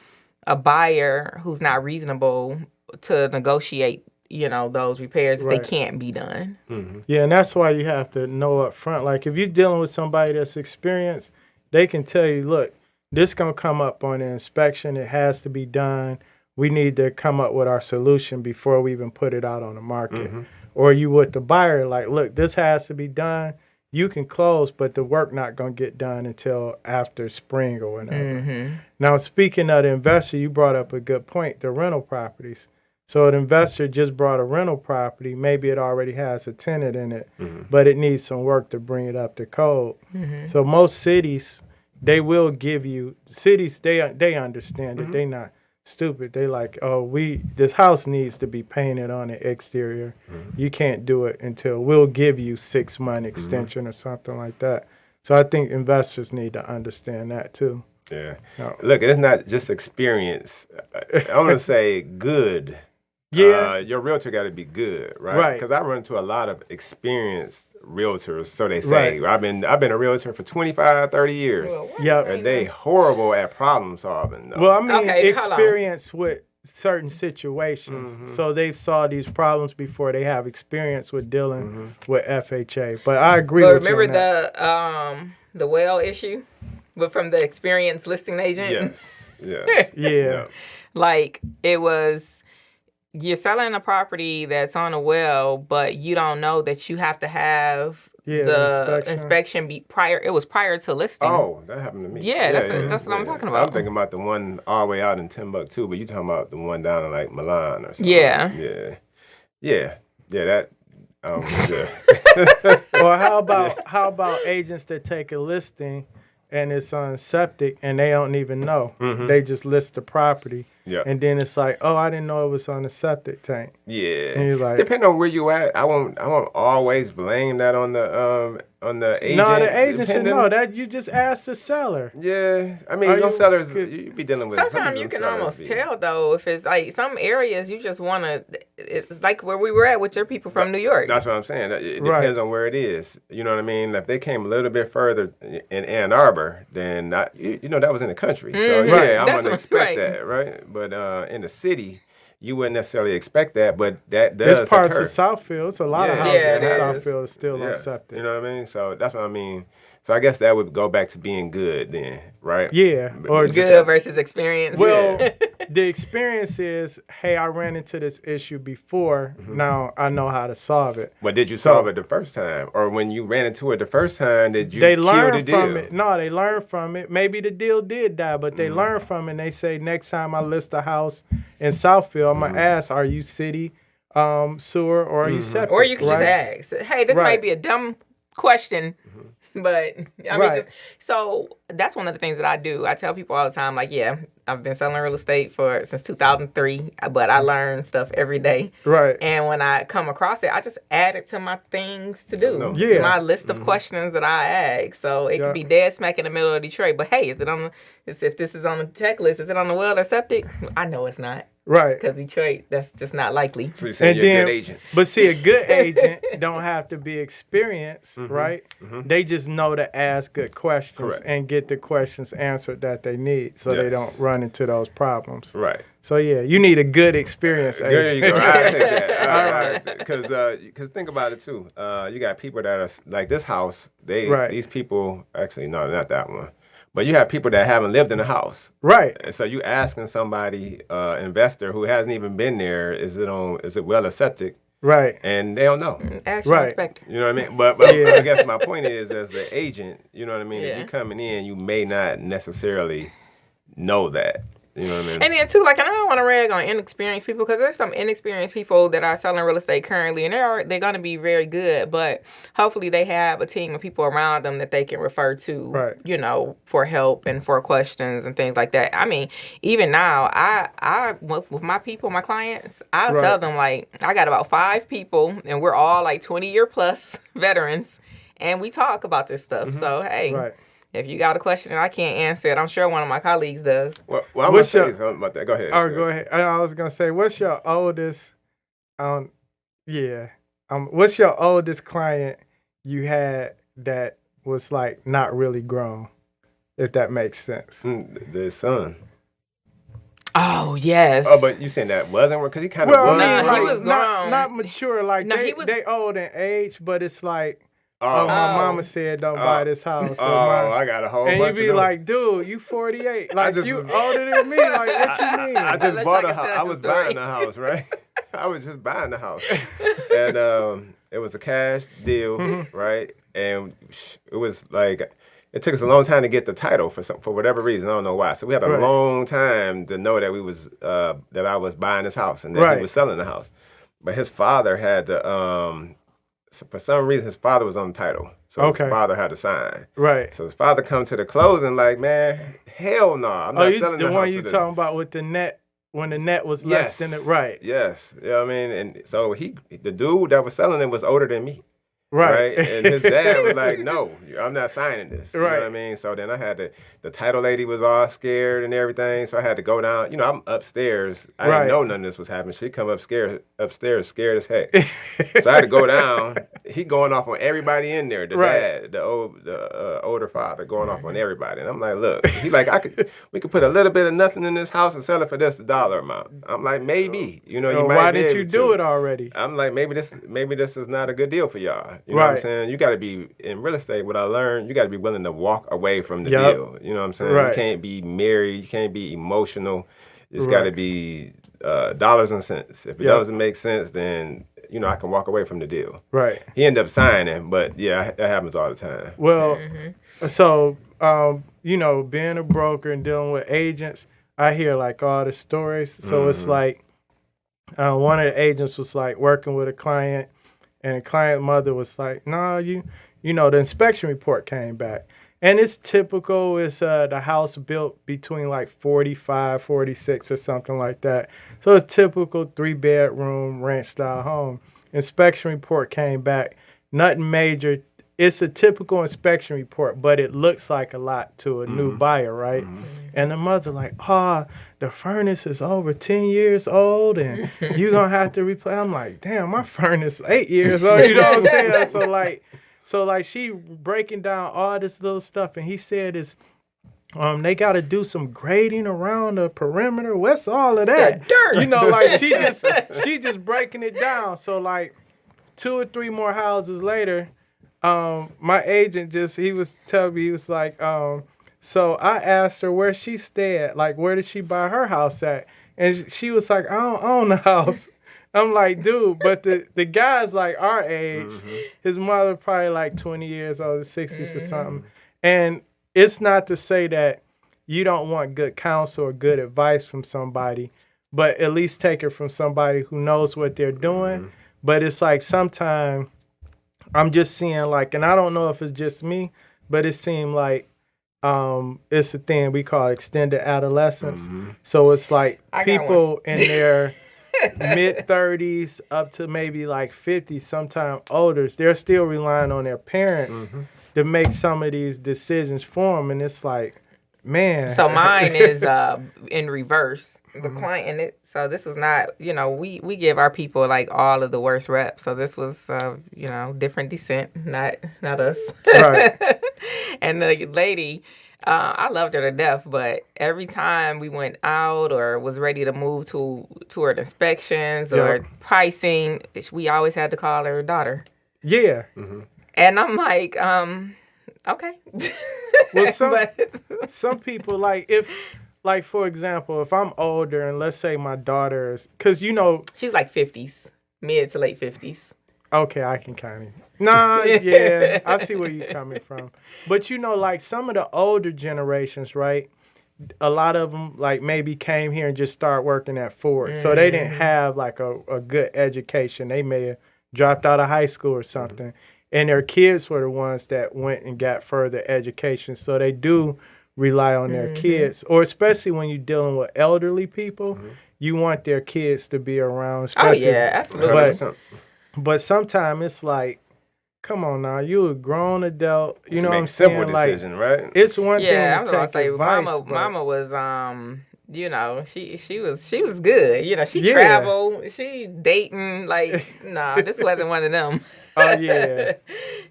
a buyer who's not reasonable to negotiate, those repairs if they can't be done. Mm-hmm. Yeah, and that's why you have to know up front. Like, if you're dealing with somebody that's experienced, they can tell you, look, this going to come up on the inspection. It has to be done. We need to come up with our solution before we even put it out on the market. Mm-hmm. Or you with the buyer, like, look, this has to be done. You can close, but the work not going to get done until after spring or whatever. Mm-hmm. Now, speaking of the investor, you brought up a good point, the rental properties. So an investor just brought a rental property. Maybe it already has a tenant in it, but it needs some work to bring it up to code. Mm-hmm. So most cities, they will give you, they understand it. They not stupid. They like, this house needs to be painted on the exterior. You can't do it until we'll give you 6-month extension or something like that. So I think investors need to understand that too. Yeah. No. Look, it's not just experience. I'm going to say good. Yeah. Your realtor got to be good, right? Right. Because I run into a lot of experienced realtors, so they say. Right. I've been a realtor for 25, 30 years. Well, what? Yep. And they horrible at problem solving, though. Well, I mean, Okay, hold on. experience with certain situations. Mm-hmm. So they've saw these problems before. They have experience with dealing with FHA. But I agree But with you remember on that. the well issue, but from the experienced listing agent. Yes. Yes. Yeah. Like it was, you're selling a property that's on a well, but you don't know that you have to have Yeah, the inspection. inspection be prior. It was prior to listing. Oh, that happened to me. Yeah, that's what I'm talking about. I'm thinking about the one all the way out in Timbuktu, but you talking about the one down in like Milan or something. Yeah. Yeah. That. Yeah. Or how about agents that take a listing and it's on septic and they don't even know. They just list the property. Yeah. And then it's like, oh, I didn't know it was on the septic tank. Yeah. And you're like, Depending on where you at, I won't always blame that on the agent. no, the agent should Depending- know that. You just ask the seller. Yeah. I mean, Are those you- sellers, you be dealing with some of Sometimes you them can sellers almost be- tell though if it's like some areas you just want to. It's like where we were at with your people from New York. That's what I'm saying. It Right. depends on where it is. You know what I mean? If they came a little bit further in Ann Arbor, then that was in the country. So Mhm. Right. yeah, I'm That's gonna what- expect right. that, right? But in the city, you wouldn't necessarily expect that, but that does There's parts occur. of Southfield. It's a lot of Yeah. houses Yeah, in it is. Southfield that's still on Yeah. septic. You know what I mean? So that's what I mean. So I guess that would go back to being good then, right? Yeah. Or It's just, Good versus experience. well, the experience is, hey, I ran into this issue before. Mm-hmm. Now I know how to solve it. But did you solve it the first time? Or when you ran into it the first time, did you They kill learn the deal? from it. No, they learn from it. Maybe the deal did die, but they learn from it. And they say next time I list a house in Southfield, I'm gonna ask, are you city, sewer, or are you septic? Or you can right? just ask, hey, this may Right. be a dumb question, but I mean, Right. so that's one of the things that I do. I tell people all the time, like, yeah, I've been selling real estate since 2003, but I learn stuff every day. Right. And when I come across it, I just add it to my things to do. No. Yeah. My list of questions that I ask. So it Yeah. could be dead smack in the middle of Detroit, but hey, if this is on the checklist, is it on the well or septic? I know it's not. Right. Because Detroit, that's just not likely. So you're saying And you're then, a good agent. but see, a good agent don't have to be experienced, Mm-hmm. right? They just know to ask good questions Correct. and get the questions answered that they need, so they Yes. don't run into those problems. Right. So yeah, you need a good experienced There agent. you go. I take that. Because think about it too. You got people that are like this house. Right. These people actually no, not that one. But you have people that haven't lived in the house. Right. And so you asking somebody, investor who hasn't even been there, is it well or septic? Right. And they don't know. Actual Right. inspector. You know what I mean? But Yeah. I guess my point is, as the agent, you know what I mean? If Yeah. you're coming in, you may not necessarily know that. You know what I mean? And then too, like, and I don't want to rag on inexperienced people because there's some inexperienced people that are selling real estate currently, and they're going to be very good, but hopefully they have a team of people around them that they can refer to, Right. you know, for help and for questions and things like that. I mean, even now, I with my people, my clients, I Right. tell them like I got about 5 people, and we're all like 20-year plus veterans, and we talk about this stuff. So hey. Right. If you got a question and I can't answer it, I'm sure one of my colleagues does. well, I'm going to What's say your- something about that. Go ahead. Oh, go ahead. I was gonna say, what's your oldest? What's your oldest client you had that was like not really grown? If that makes sense. The son. Oh yes. Oh, but you saying that wasn't because he kind of Well, was. I mean, Nah, he like, was not grown. mature. Like No, they, he was- they old in age, but it's like, Oh, my Oh. mama said don't buy this house. So I got a whole and you bunch be of them. like, dude, you 48. Like, just- you older than me. Like, what you mean? I just Let bought a Chaka house. tell I the was story. buying the house, right? I was just buying the house, and it was a cash deal, Mm-hmm. right? And it was like it took us a long time to get the title for whatever reason. I don't know why. So we had a Right. long time to know that that I was buying this house and that Right. he was selling the house. But his father had to. So for some reason, his father was on the title, so Okay. his father had to sign. Right. So his father come to the closing like, man, hell no, I'm Oh, not you, selling the the one house you for this. talking about with the net, when the net was less than it. Right. Yes. You know what I mean? And so the dude that was selling it was older than me. Right. And his dad was like, no, I'm not signing this. You know what I Right. mean? So then I had the title lady was all scared and everything. So I had to go down. You know, I'm upstairs. I didn't Right. know none of this was happening. She come upstairs scared as heck. So I had to go down. He going off on everybody in there. The Right. dad, the older father going off on everybody. And I'm like, look, he like, we could put a little bit of nothing in this house and sell it for this $1 amount. I'm like, maybe, you know, you might Why be didn't you able do to. it already? I'm like, maybe this is not a good deal for y'all. You know what I'm Right. saying? You got to be, in real estate, what I learned, you got to be willing to walk away from the Yep. deal. You know what I'm saying? Right. You can't be married. You can't be emotional. It's Right. got to be dollars and cents. If it Yep. doesn't make sense, then, you know, I can walk away from the deal. Right. He ended up signing, but yeah, that happens all the time. Well, so you know, being a broker and dealing with agents, I hear like all the stories. So it's like one of the agents was like working with a client, and the client mother was like, "No, you know, the inspection report came back." And it's typical. It's the house built between like 45, 46 or something like that. So it's typical 3-bedroom ranch style home. Inspection report came back. Nothing major. It's a typical inspection report, but it looks like a lot to a new buyer, right? And the mother like, the furnace is over 10 years old and you're going to have to replace. I'm like, damn, my furnace 8 years old. You know what I'm saying? So like she breaking down all this little stuff, and he said it's they got to do some grading around the perimeter. What's all of that? Dirt. You know, like she just breaking it down. So like 2 or 3 more houses later, my agent he was telling me, he was like, so I asked her where she stayed, like where did she buy her house at, and she was like, I don't own the house. I'm like, dude, but the guy's like our age. His mother probably like 20 years old, 60s or something. And it's not to say that you don't want good counsel or good advice from somebody, but at least take it from somebody who knows what they're doing. But it's like sometimes I'm just seeing like, and I don't know if it's just me, but it seemed like it's a thing we call extended adolescence. So it's like people in their mid-30s up to maybe like 50, sometimes older, they're still relying on their parents to make some of these decisions for them. And it's like, man. So mine is in reverse. The client, so this was not, you know, we give our people like all of the worst reps. So this was, you know, different descent, not us. Right. And the lady, I loved her to death, but every time we went out or was ready to move toward inspections or pricing, we always had to call her daughter. Yeah. And I'm like, okay. Well, some people, like, for example, if I'm older and let's say my daughter is, because, you know. She's like 50s, mid to late 50s. Okay, I can kind of. Nah, yeah, I see where you're coming from. But, you know, like some of the older generations, right? A lot of them, like, maybe came here and just started working at Ford. So they didn't have, like, a good education. They may have dropped out of high school or something. And their kids were the ones that went and got further education. So they do rely on their kids. Or especially when you're dealing with elderly people, you want their kids to be around. Especially, oh, yeah, absolutely. But sometimes it's like, come on now, you a grown adult. You know what I'm simple saying? decision, right? It's one Yeah, I thing was to gonna take say, advice. Mama was you know, she was good. You know, she Yeah. traveled, she dating, like, nah, this wasn't one of them. Oh, yeah.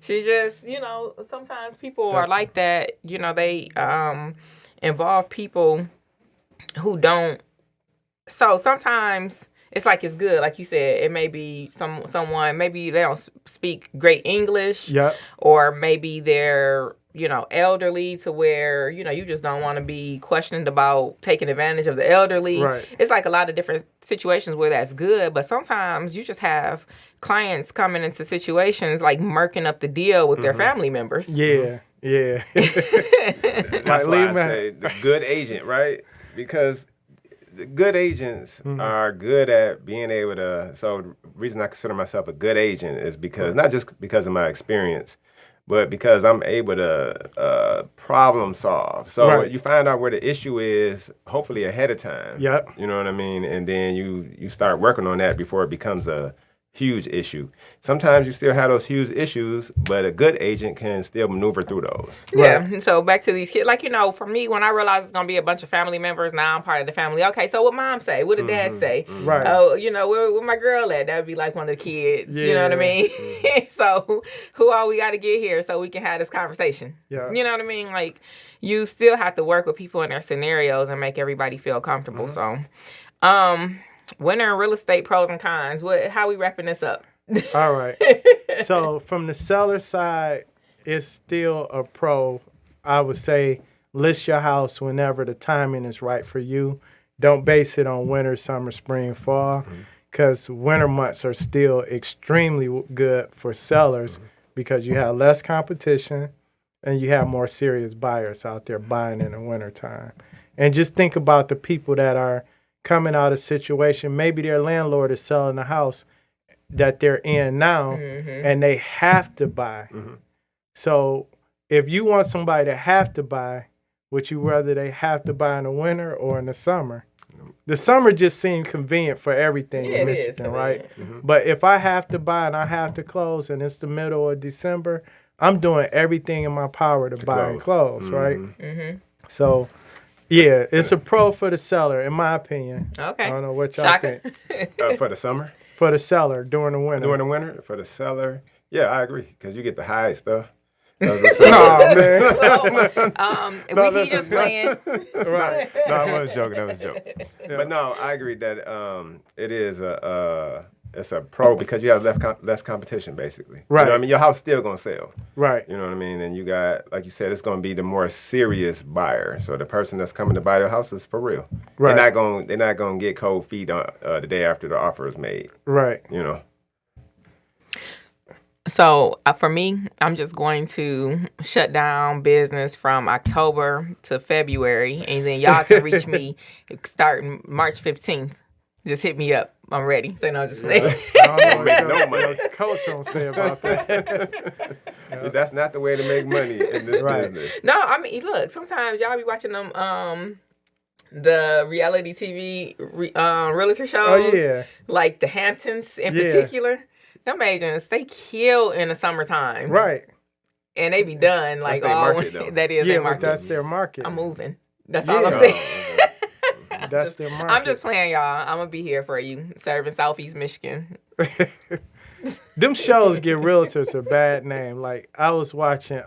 She just, you know, sometimes people are like that. You know, they involve people who don't. So sometimes it's like it's good, like you said. It may be someone, maybe they don't speak great English, Yep. or maybe they're, you know, elderly to where, you know, you just don't want to be questioned about taking advantage of the elderly. Right. It's like a lot of different situations where that's good, but sometimes you just have clients coming into situations like murking up the deal with their family members. Yeah. Yeah. That's why leave I my- say the good agent, right? Because the good agents are good at being able to. So the reason I consider myself a good agent is because not just because of my experience, but because I'm able to problem solve. So Right. you find out where the issue is, hopefully ahead of time. Yep. You know what I mean? And then you start working on that before it becomes a huge issue. Sometimes you still have those huge issues, but a good agent can still maneuver through those. Yeah. So back to these kids, like, for me, when I realized it's gonna be a bunch of family members, now I'm part of the family. Okay, so what mom say? What did dad say? Right. Oh, where my girl at? That would be like one of the kids. You know what I mean? So who all we got to get here so we can have this conversation? Yeah. You know what I mean? Like, you still have to work with people in their scenarios and make everybody feel comfortable. So, winter in real estate pros and cons. How we wrapping this up? All right. So from the seller side, it's still a pro. I would say list your house whenever the timing is right for you. Don't base it on winter, summer, spring, fall, because winter months are still extremely good for sellers because you have less competition and you have more serious buyers out there buying in the wintertime. And just think about the people that are coming out of situation. Maybe their landlord is selling the house that they're in now and they have to buy. So if you want somebody to have to buy, would you rather they have to buy in the winter or in the summer? The summer just seemed convenient for everything in Michigan, right? But if I have to buy and I have to close and it's the middle of December, I'm doing everything in my power to buy and close, right? So, yeah, it's a pro for the seller, in my opinion. Okay. I don't know what y'all Shaka? think. For the summer? For the seller during the winter. During the winter? For the seller? Yeah, I agree, because you get the hide stuff. No, man. We just playing. Right. No, I was joking. That was a joke. But no, I agree that it is it's a pro because you have less competition, basically. Right. You know what I mean? Your house still going to sell. Right. You know what I mean? And you got, like you said, it's going to be the more serious buyer. So the person that's coming to buy your house is for real. Right. They're not going to get cold feet on the day after the offer is made. Right. You know? So for me, I'm just going to shut down business from October to February, and then y'all can reach me starting March 15th. Just hit me up. I'm ready. So no, just play. I don't know Make what no your money. coach don't say about that. That's not the way to make money in this business. No, I mean, look. Sometimes y'all be watching them, the reality TV realtor shows. Oh, yeah. Like the Hamptons in Yeah. particular. Them agents, they kill in the summertime. Right. And they be done like their all market, though. that is Yeah, their but market. that's their market. I'm moving. That's all I'm Yeah. saying. That's their market. I'm just playing, y'all. I'm gonna be here for you, serving Southeast Michigan. Them shows give realtors a bad name. Like I was watching,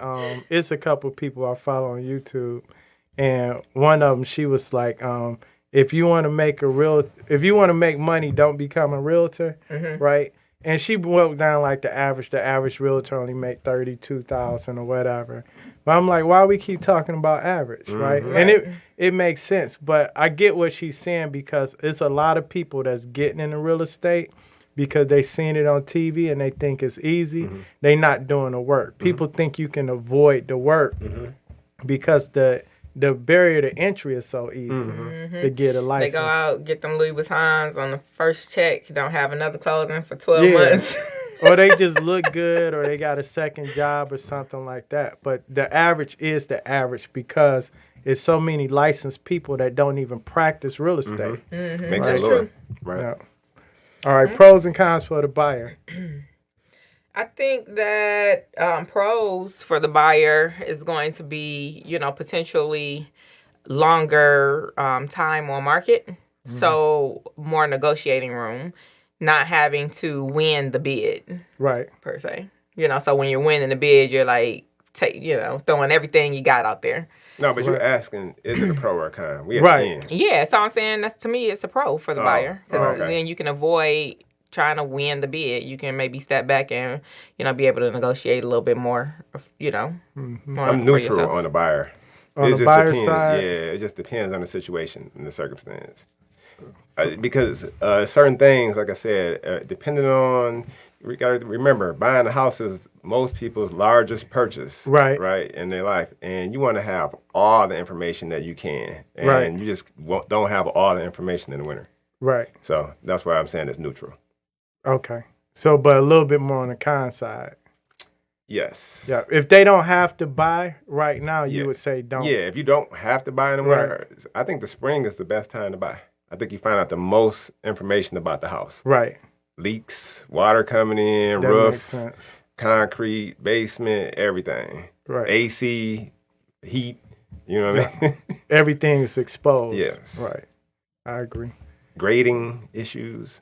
it's a couple people I follow on YouTube, and one of them, she was like, if you want to make money, don't become a realtor, right? And she broke down like the average realtor only make $32,000 or whatever. But I'm like, why we keep talking about average, right? And it makes sense. But I get what she's saying because it's a lot of people that's getting into real estate because they seen it on TV and they think it's easy. They not doing the work. People think you can avoid the work because the barrier to entry is so easy to get a They license. go out, get them Louis Vuittons on the first check, don't have another closing for 12 months. Or they just look good or they got a second job or something like that. But the average is the average because it's so many licensed people that don't even practice real estate. Makes That's it lower. true. Right. Yeah. All right, pros and cons for the buyer. I think that pros for the buyer is going to be, potentially longer time on market. So more negotiating room, not having to win the bid Right. per se. So when you're winning the bid, you're like, throwing everything you got out there. No, but you're asking, is it a pro or a con? We at Right. the end. Yeah, so I'm saying to me, it's a pro for the buyer. 'Cause okay. then you can avoid trying to win the bid. You can maybe step back and, be able to negotiate a little bit more, I'm neutral on the buyer. On It the just buyer depends. side? Yeah, it just depends on the situation and the circumstance. Because certain things, like I said, depending on, we got to remember, buying a house is most people's largest purchase, right, in their life. And you want to have all the information that you can. And you just don't have all the information in the winter. Right. So that's why I'm saying it's neutral. Okay. So, but a little bit more on the con side. Yes. Yeah. If they don't have to buy right now, you would say don't. Yeah, if you don't have to buy in the winter, I think the spring is the best time to buy. I think you find out the most information about the house. Right. leaks, water coming in, That roof, makes sense. concrete, basement, everything. Right. AC, heat, you know what I mean? Everything is exposed. Yes. Right. I agree. Grading issues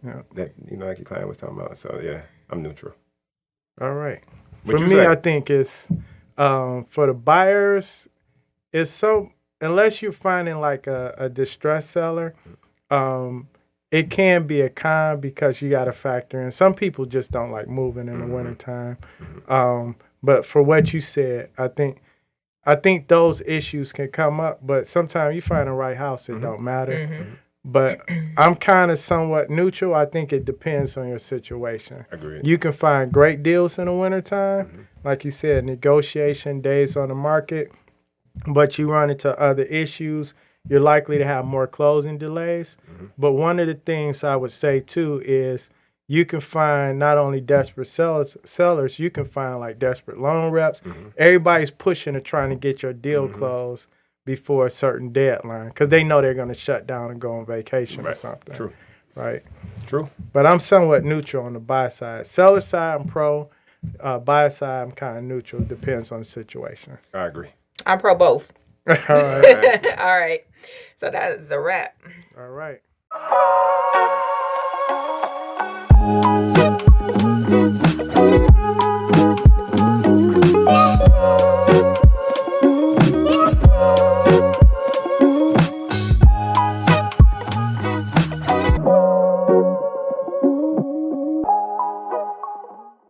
Yeah. that, like your client was talking about. So, yeah, I'm neutral. All right. What For you me, say? I think it's for the buyers, it's so unless you're finding like a distressed seller, it can be a con because you got to factor in. Some people just don't like moving in the wintertime. But for what you said, I think those issues can come up, but sometimes you find the right house, it don't matter. But I'm kind of somewhat neutral. I think it depends on your situation. Agreed. You can find great deals in the wintertime. Like you said, negotiation, days on the market. But you run into other issues. You're likely to have more closing delays. But one of the things I would say, too, is you can find not only desperate sellers, you can find like desperate loan reps. Everybody's pushing to trying to get your deal closed before a certain deadline because they know they're going to shut down and go on vacation or something. True. Right. It's true. But I'm somewhat neutral on the buy side. Seller side, I'm pro. Buy side, I'm kind of neutral. Depends on the situation. I agree. I'm pro both. All right. All right. So that is a wrap. All right.